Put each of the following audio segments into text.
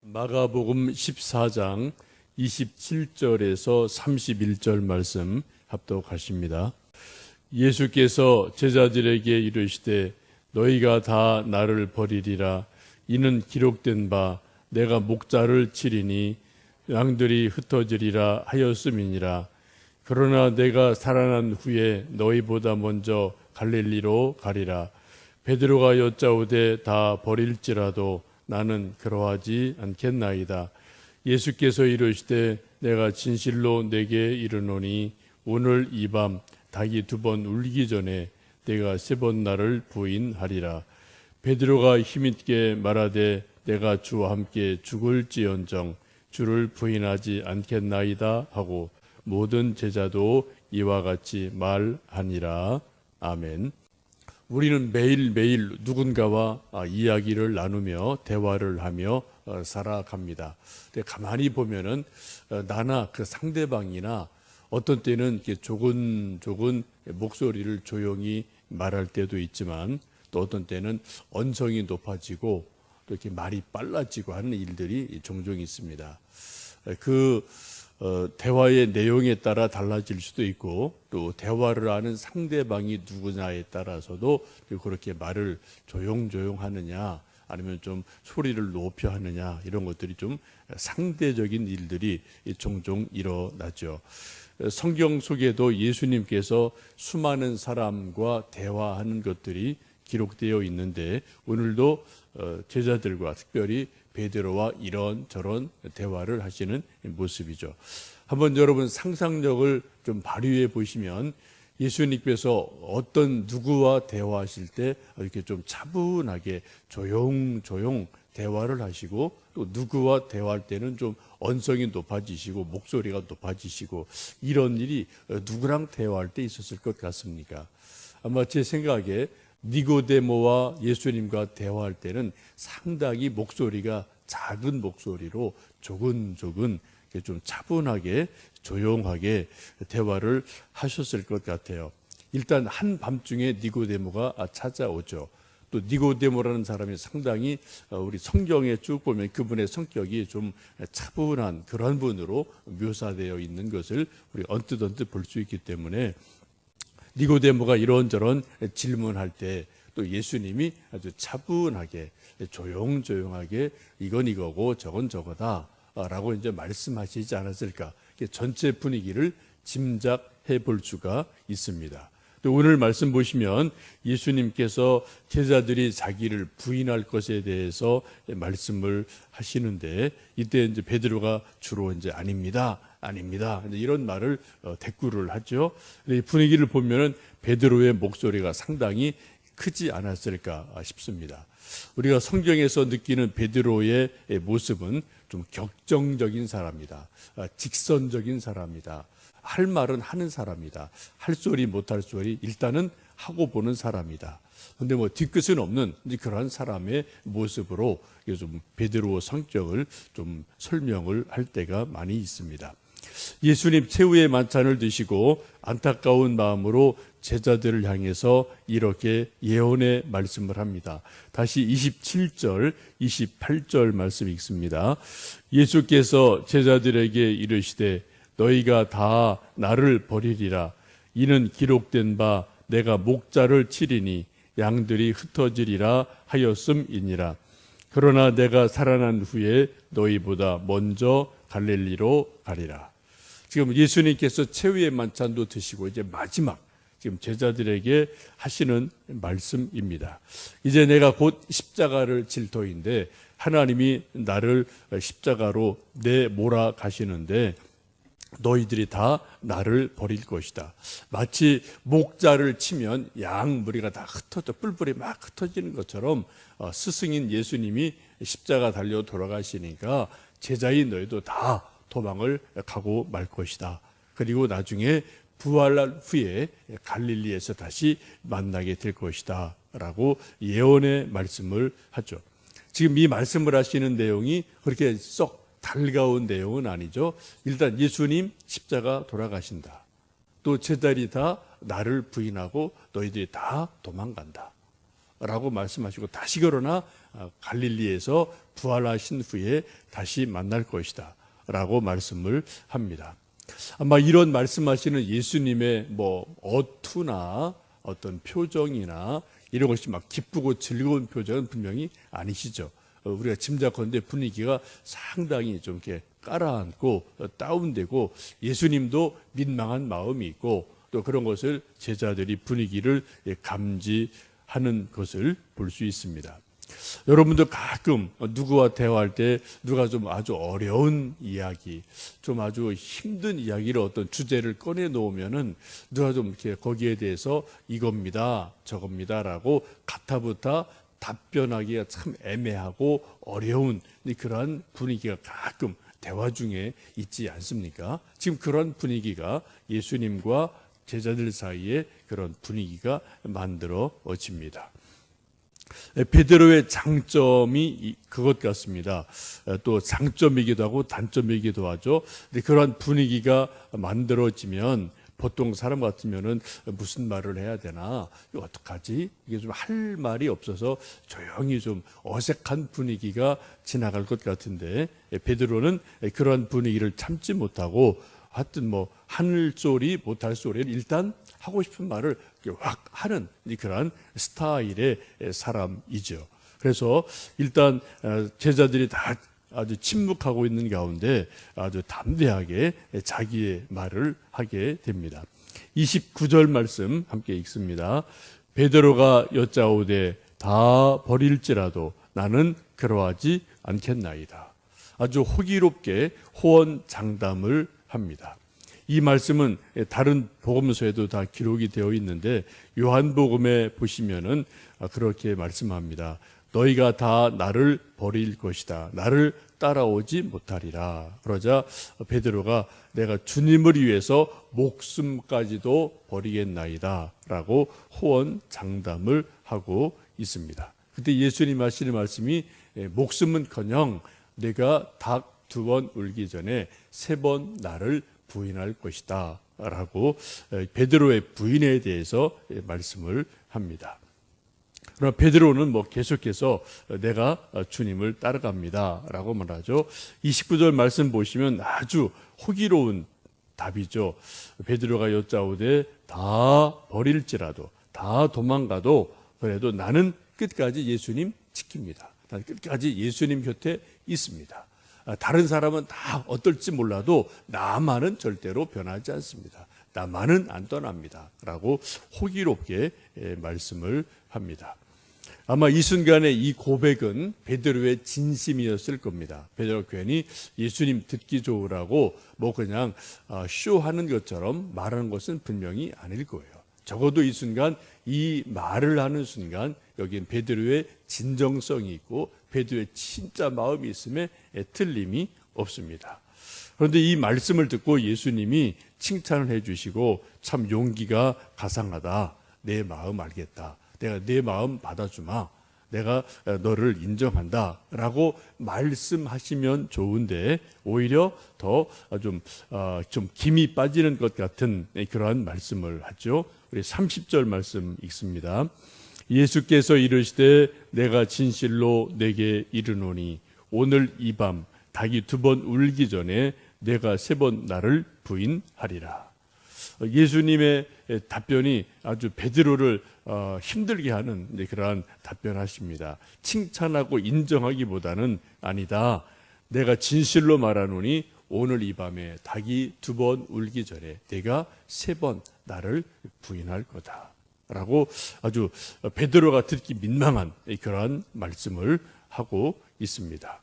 마가복음 14장 27절에서 31절 말씀 합독하십니다. 예수께서 제자들에게 이르시되 너희가 다 나를 버리리라. 이는 기록된 바 내가 목자를 치리니 양들이 흩어지리라 하였음이니라. 그러나 내가 살아난 후에 너희보다 먼저 갈릴리로 가리라. 베드로가 여짜오되 다 버릴지라도 나는 그러하지 않겠나이다. 예수께서 이르시되 내가 진실로 내게 이르노니 오늘 이 밤 닭이 2번 울기 전에 내가 3번 나를 부인하리라. 베드로가 힘있게 말하되 내가 주와 함께 죽을지언정 주를 부인하지 않겠나이다 하고 모든 제자도 이와 같이 말하니라. 아멘. 우리는 매일매일 누군가와 이야기를 나누며 대화를 하며 살아갑니다. 근데 가만히 보면은 나나 그 상대방이나 어떤 때는 이렇게 조근조근 목소리를 조용히 말할 때도 있지만 또 어떤 때는 언성이 높아지고 또 이렇게 말이 빨라지고 하는 일들이 종종 있습니다. 대화의 내용에 따라 달라질 수도 있고 또 대화를 하는 상대방이 누구냐에 따라서도 그렇게 말을 조용조용 하느냐 아니면 좀 소리를 높여 하느냐 이런 것들이 좀 상대적인 일들이 종종 일어나죠. 성경 속에도 예수님께서 수많은 사람과 대화하는 것들이 기록되어 있는데 오늘도 제자들과 특별히 베드로와 이런저런 대화를 하시는 모습이죠. 한번 여러분 상상력을 좀 발휘해 보시면 예수님께서 어떤 누구와 대화하실 때 이렇게 좀 차분하게 조용조용 대화를 하시고 또 누구와 대화할 때는 좀 언성이 높아지시고 목소리가 높아지시고 이런 일이 누구랑 대화할 때 있었을 것 같습니까? 아마 제 생각에 니고데모와 예수님과 대화할 때는 상당히 목소리가 작은 목소리로 조근조근 좀 차분하게 조용하게 대화를 하셨을 것 같아요. 일단 한밤중에 니고데모가 찾아오죠. 또 니고데모라는 사람이 상당히 우리 성경에 쭉 보면 그분의 성격이 좀 차분한 그런 분으로 묘사되어 있는 것을 우리 언뜻 볼 수 있기 때문에 니고데모가 이런저런 질문할 때 또 예수님이 아주 차분하게 조용조용하게 이건 이거고 저건 저거다 라고 이제 말씀하시지 않았을까. 전체 분위기를 짐작해 볼 수가 있습니다. 또 오늘 말씀 보시면 예수님께서 제자들이 자기를 부인할 것에 대해서 말씀을 하시는데 이때 이제 베드로가 주로 이제 아닙니다. 이런 말을 대꾸를 하죠. 이 분위기를 보면은 베드로의 목소리가 상당히 크지 않았을까 싶습니다. 우리가 성경에서 느끼는 베드로의 모습은 좀 격정적인 사람이다. 직선적인 사람이다. 할 말은 하는 사람이다. 할 소리 못할 소리 일단은 하고 보는 사람이다. 그런데 뭐 뒤끝은 없는 그러한 사람의 모습으로 좀 베드로 성격을 좀 설명을 할 때가 많이 있습니다. 예수님 최후의 만찬을 드시고 안타까운 마음으로 제자들을 향해서 이렇게 예언의 말씀을 합니다. 다시 27절, 28절 말씀 읽습니다. 예수께서 제자들에게 이르시되 너희가 다 나를 버리리라. 이는 기록된 바 내가 목자를 치리니 양들이 흩어지리라 하였음이니라. 그러나 내가 살아난 후에 너희보다 먼저 갈릴리로 가리라. 지금 예수님께서 최후의 만찬도 드시고 이제 마지막 지금 제자들에게 하시는 말씀입니다. 이제 내가 곧 십자가를 질 터인데 하나님이 나를 십자가로 내몰아 가시는데 너희들이 다 나를 버릴 것이다. 마치 목자를 치면 양 무리가 다 뿔뿔이 막 흩어지는 것처럼 스승인 예수님이 십자가 달려 돌아가시니까 제자인 너희도 다 도망을 가고 말 것이다. 그리고 나중에 부활한 후에 갈릴리에서 다시 만나게 될 것이다 라고 예언의 말씀을 하죠. 지금 이 말씀을 하시는 내용이 그렇게 썩 달가운 내용은 아니죠. 일단 예수님 십자가 돌아가신다. 또 제자들이 다 나를 부인하고 너희들이 다 도망간다 라고 말씀하시고 다시 그러나 갈릴리에서 부활하신 후에 다시 만날 것이다 라고 말씀을 합니다. 아마 이런 말씀하시는 예수님의 어투나 어떤 표정이나 이런 것이 막 기쁘고 즐거운 표정은 분명히 아니시죠. 우리가 짐작컨대 분위기가 상당히 좀 이렇게 깔아앉고 다운되고 예수님도 민망한 마음이 있고 또 그런 것을 제자들이 분위기를 감지하는 것을 볼 수 있습니다. 여러분도 가끔 누구와 대화할 때 누가 좀 아주 어려운 이야기, 좀 아주 힘든 이야기를 어떤 주제를 꺼내 놓으면은 누가 좀 이렇게 거기에 대해서 이겁니다, 저겁니다라고 가타부타 답변하기가 참 애매하고 어려운 그러한 분위기가 가끔 대화 중에 있지 않습니까? 지금 그런 분위기가 예수님과 제자들 사이에 그런 분위기가 만들어집니다. 베드로의 장점이 그것 같습니다. 또 장점이기도 하고 단점이기도 하죠. 근데 그러한 분위기가 만들어지면 보통 사람 같으면은 무슨 말을 해야 되나, 이거 어떡하지? 이게 좀 할 말이 없어서 조용히 좀 어색한 분위기가 지나갈 것 같은데 베드로는 그러한 분위기를 참지 못하고 하여튼 하늘 소리 못할 소리를 일단 하고 싶은 말을 확 하는 그러한 스타일의 사람이죠. 그래서 일단 제자들이 다 아주 침묵하고 있는 가운데 아주 담대하게 자기의 말을 하게 됩니다. 29절 말씀 함께 읽습니다. 베드로가 여짜오되 다 버릴지라도 나는 그러하지 않겠나이다. 아주 호기롭게 호언장담을 합니다. 이 말씀은 다른 복음서에도 다 기록이 되어 있는데 요한복음에 보시면은 그렇게 말씀합니다. 너희가 다 나를 버릴 것이다. 나를 따라오지 못하리라. 그러자 베드로가 내가 주님을 위해서 목숨까지도 버리겠나이다 라고 호언장담을 하고 있습니다. 그때 예수님 하시는 말씀이 목숨은커녕 내가 닭 2번 울기 전에 3번 나를 부인할 것이다 라고 베드로의 부인에 대해서 말씀을 합니다. 그러나 베드로는 계속해서 내가 주님을 따라갑니다 라고 말하죠. 29절 말씀 보시면 아주 호기로운 답이죠. 베드로가 여짜오되 다 버릴지라도 다 도망가도 그래도 나는 끝까지 예수님 지킵니다. 나는 끝까지 예수님 곁에 있습니다. 다른 사람은 다 어떨지 몰라도 나만은 절대로 변하지 않습니다. 나만은 안 떠납니다 라고 호기롭게 말씀을 합니다. 아마 이 순간에 이 고백은 베드로의 진심이었을 겁니다. 베드로가 괜히 예수님 듣기 좋으라고 그냥 쇼하는 것처럼 말하는 것은 분명히 아닐 거예요. 적어도 이 순간 이 말을 하는 순간 여기는 베드로의 진정성이 있고 베드로의 진짜 마음이 있음에 틀림이 없습니다. 그런데 이 말씀을 듣고 예수님이 칭찬을 해주시고 참 용기가 가상하다. 내 마음 알겠다. 내가 내 마음 받아주마. 내가 너를 인정한다 라고 말씀하시면 좋은데 오히려 더 좀 김이 빠지는 것 같은 그러한 말씀을 하죠. 우리 30절 말씀 읽습니다. 예수께서 이르시되 내가 진실로 내게 이르노니 오늘 이 밤 닭이 2번 울기 전에 내가 3번 나를 부인하리라. 예수님의 답변이 아주 베드로를 힘들게 하는 그러한 답변하십니다. 칭찬하고 인정하기보다는 아니다. 내가 진실로 말하노니 오늘 이 밤에 닭이 2번 울기 전에 내가 3번 나를 부인할 거다 라고 아주 베드로가 듣기 민망한 그러한 말씀을 하고 있습니다.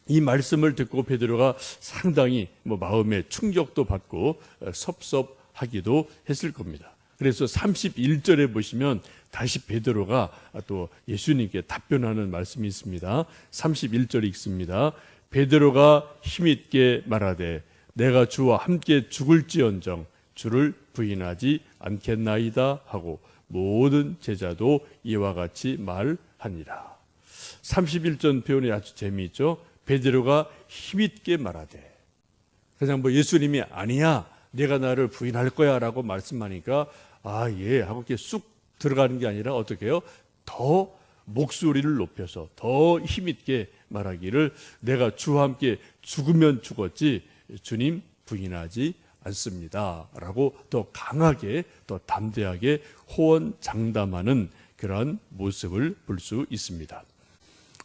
이 말씀을 듣고 베드로가 상당히 마음에 충격도 받고 섭섭하기도 했을 겁니다. 그래서 31절에 보시면 다시 베드로가 또 예수님께 답변하는 말씀이 있습니다. 31절 읽습니다. 베드로가 힘있게 말하되 내가 주와 함께 죽을지언정 주를 부인하지 않겠나이다 하고 모든 제자도 이와 같이 말하니라. 31절 표현이 아주 재미있죠. 베드로가 힘있게 말하되 그냥 예수님이 아니야 내가 나를 부인할 거야 라고 말씀하니까 예 하고 이렇게 쑥 들어가는 게 아니라 어떻게 해요? 더 목소리를 높여서 더 힘있게 말하기를 내가 주와 함께 죽으면 죽었지 주님 부인하지 않습니다 라고 더 강하게 더 담대하게 호언장담하는 그러한 모습을 볼 수 있습니다.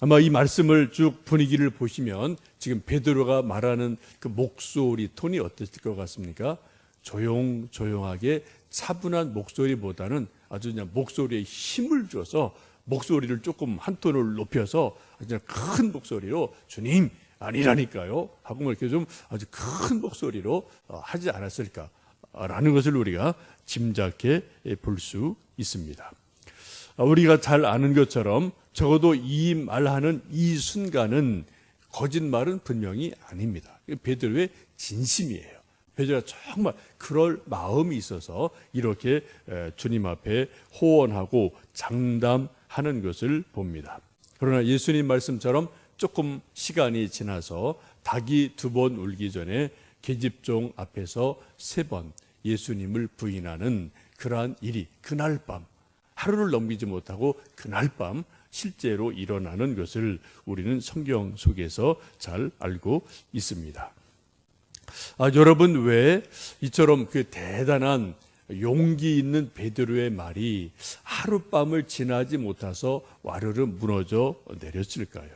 아마 이 말씀을 쭉 분위기를 보시면 지금 베드로가 말하는 그 목소리 톤이 어땠을 것 같습니까? 조용조용하게 차분한 목소리보다는 아주 그냥 목소리에 힘을 줘서 목소리를 조금 한 톤을 높여서 그냥 큰 목소리로 주님 아니라니까요 하고 이렇게 좀 아주 큰 목소리로 하지 않았을까라는 것을 우리가 짐작해 볼 수 있습니다. 우리가 잘 아는 것처럼 적어도 이 말하는 이 순간은 거짓말은 분명히 아닙니다. 베드로의 진심이에요. 베드로가 정말 그럴 마음이 있어서 이렇게 주님 앞에 호언하고 장담하는 것을 봅니다. 그러나 예수님 말씀처럼 조금 시간이 지나서 닭이 2번 울기 전에 계집종 앞에서 3번 예수님을 부인하는 그러한 일이 그날 밤 하루를 넘기지 못하고 그날 밤 실제로 일어나는 것을 우리는 성경 속에서 잘 알고 있습니다. 여러분 왜 이처럼 그 대단한 용기 있는 베드로의 말이 하룻밤을 지나지 못해서 와르르 무너져 내렸을까요?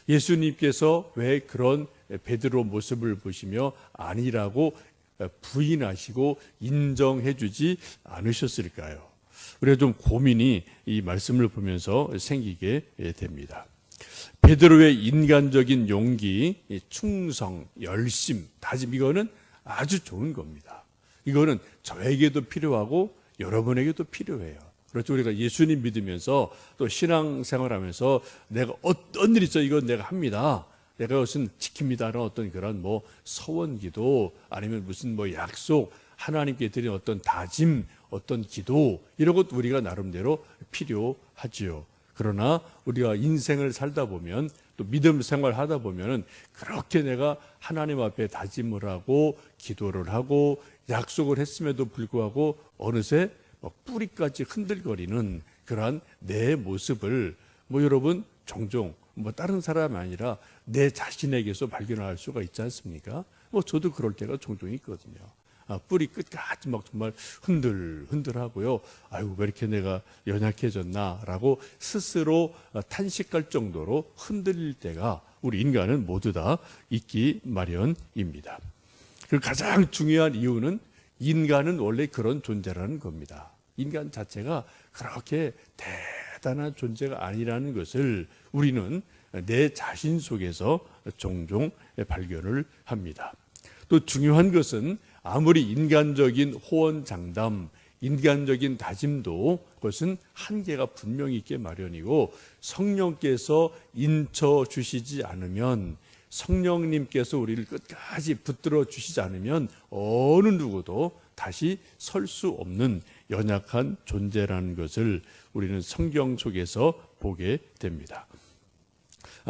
예수님께서 왜 그런 베드로 모습을 보시며 아니라고 부인하시고 인정해 주지 않으셨을까요? 우리가 좀 고민이 이 말씀을 보면서 생기게 됩니다. 베드로의 인간적인 용기, 충성, 열심, 다짐 이거는 아주 좋은 겁니다. 이거는 저에게도 필요하고 여러분에게도 필요해요. 그렇죠. 우리가 예수님 믿으면서 또 신앙생활하면서 내가 어떤 일 있어 이건 내가 합니다. 내가 무슨 지킵니다라는 어떤 그런 뭐 서원기도 아니면 무슨 뭐 약속 하나님께 드린 어떤 다짐 어떤 기도 이런 것 우리가 나름대로 필요하지요. 그러나 우리가 인생을 살다 보면 또 믿음 생활 하다 보면은 그렇게 내가 하나님 앞에 다짐을 하고 기도를 하고 약속을 했음에도 불구하고 어느새 뿌리까지 흔들거리는 그러한 내 모습을 여러분 종종 다른 사람이 아니라 내 자신에게서 발견할 수가 있지 않습니까? 저도 그럴 때가 종종 있거든요. 뿌리 끝까지 막 정말 흔들하고요. 아이고 왜 이렇게 내가 연약해졌나라고 스스로 탄식할 정도로 흔들릴 때가 우리 인간은 모두 다 있기 마련입니다. 그 가장 중요한 이유는 인간은 원래 그런 존재라는 겁니다. 인간 자체가 그렇게 대단한 존재가 아니라는 것을 우리는 내 자신 속에서 종종 발견을 합니다. 또 중요한 것은 아무리 인간적인 호언장담, 인간적인 다짐도 그것은 한계가 분명히 있게 마련이고 성령께서 인쳐 주시지 않으면 성령님께서 우리를 끝까지 붙들어 주시지 않으면 어느 누구도 다시 설 수 없는 연약한 존재라는 것을 우리는 성경 속에서 보게 됩니다.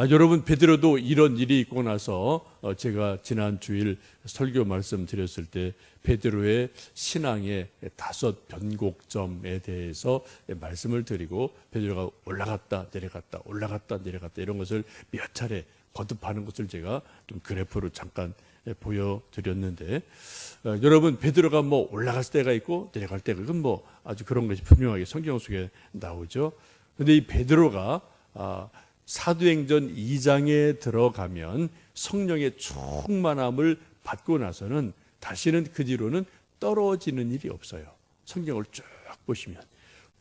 여러분 베드로도 이런 일이 있고 나서 제가 지난 주일 설교 말씀드렸을 때 베드로의 신앙의 5 변곡점에 대해서 말씀을 드리고 베드로가 올라갔다 내려갔다 올라갔다 내려갔다 이런 것을 몇 차례 거듭하는 것을 제가 좀 그래프로 잠깐 보여드렸는데 여러분 베드로가 올라갈 때가 있고 내려갈 때가 이건 아주 그런 것이 분명하게 성경 속에 나오죠. 그런데 이 베드로가 사도행전 2장에 들어가면 성령의 충만함을 받고 나서는 다시는 그 뒤로는 떨어지는 일이 없어요. 성경을 쭉 보시면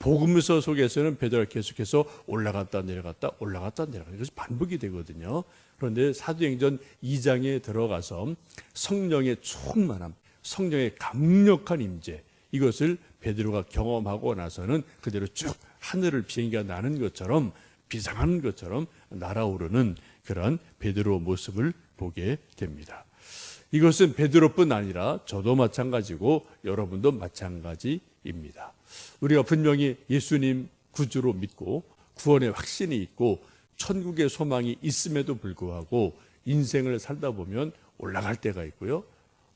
복음서 속에서는 베드로가 계속해서 올라갔다 내려갔다 올라갔다 내려갔다 이것이 반복이 되거든요. 그런데 사도행전 2장에 들어가서 성령의 충만함, 성령의 강력한 임재 이것을 베드로가 경험하고 나서는 그대로 쭉 하늘을 비행기가 나는 것처럼 비상하는 것처럼 날아오르는 그런 베드로 모습을 보게 됩니다. 이것은 베드로뿐 아니라 저도 마찬가지고 여러분도 마찬가지입니다. 우리가 분명히 예수님 구주로 믿고 구원의 확신이 있고 천국의 소망이 있음에도 불구하고 인생을 살다 보면 올라갈 때가 있고요.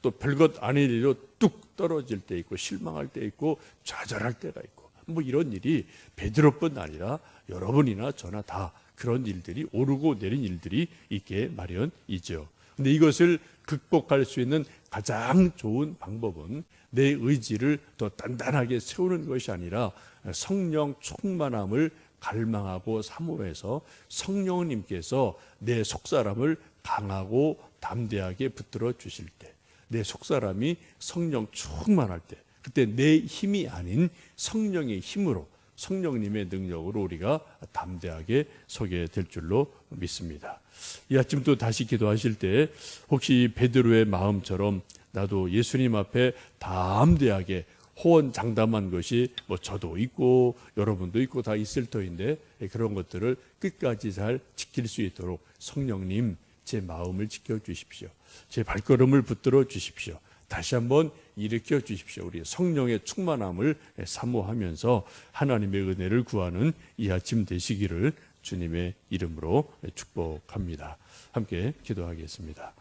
또 별것 아닌 일로 뚝 떨어질 때 있고 실망할 때 있고 좌절할 때가 있고 이런 일이 베드로뿐 아니라 여러분이나 저나 다 그런 일들이 오르고 내린 일들이 있게 마련이죠. 근데 이것을 극복할 수 있는 가장 좋은 방법은 내 의지를 더 단단하게 세우는 것이 아니라 성령 충만함을 갈망하고 사모해서 성령님께서 내 속사람을 강하고 담대하게 붙들어 주실 때, 내 속사람이 성령 충만할 때, 그때 내 힘이 아닌 성령의 힘으로, 성령님의 능력으로 우리가 담대하게 서게 될 줄로 믿습니다. 이 아침 또 다시 기도하실 때 혹시 베드로의 마음처럼 나도 예수님 앞에 담대하게 호언장담한 것이 뭐 저도 있고 여러분도 있고 다 있을 터인데, 그런 것들을 끝까지 잘 지킬 수 있도록 성령님 제 마음을 지켜주십시오. 제 발걸음을 붙들어 주십시오. 다시 한번 일으켜 주십시오. 우리 성령의 충만함을 사모하면서 하나님의 은혜를 구하는 이 아침 되시기를 주님의 이름으로 축복합니다. 함께 기도하겠습니다.